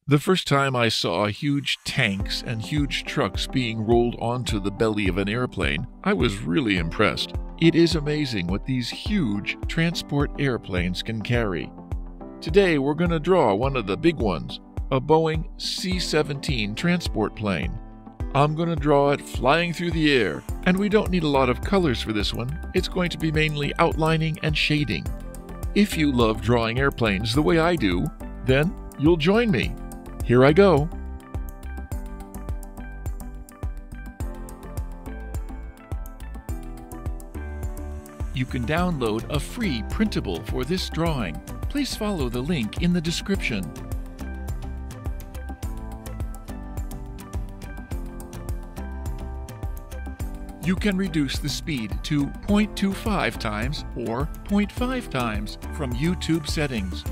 The first time I saw huge tanks and huge trucks being rolled onto the belly of an airplane, I was really impressed. It is amazing what these huge transport airplanes can carry. Today we're going to draw one of the big ones, a Boeing C-17 transport plane. I'm going to draw it flying through the air, and we don't need a lot of colors for this one. It's going to be mainly outlining and shading. If you love drawing airplanes the way I do, then you'll join me. Here I go. You can download a free printable for this drawing. Please follow the link in the description. You can reduce the speed to 0.25 times or 0.5 times from YouTube settings.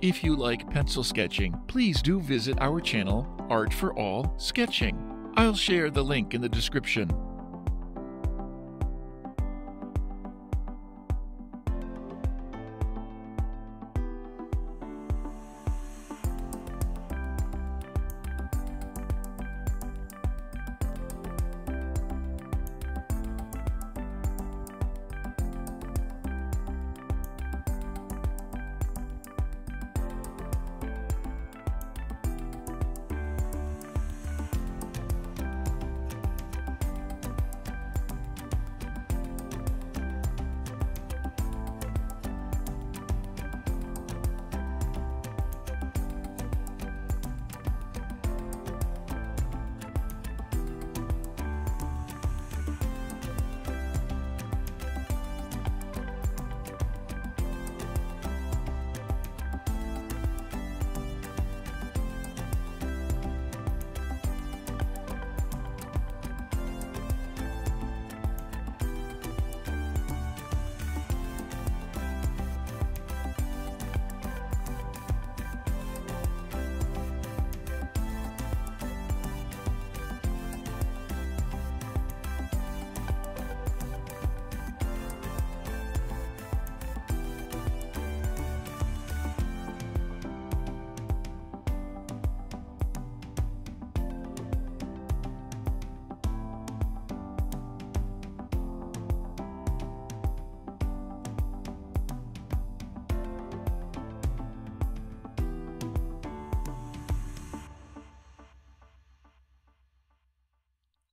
If you like pencil sketching, please do visit our channel, Art for All Sketching. I'll share the link in the description.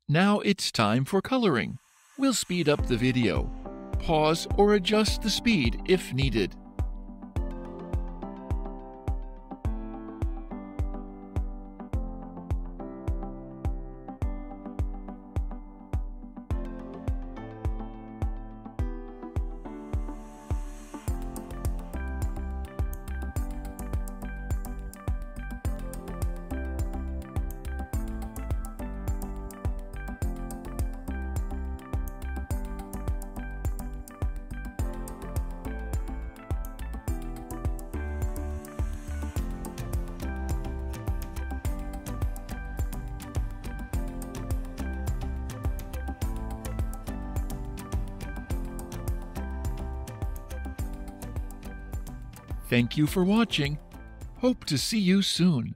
Now it's time for coloring. We'll speed up the video. Pause or adjust the speed if needed. Thank you for watching. Hope to see you soon.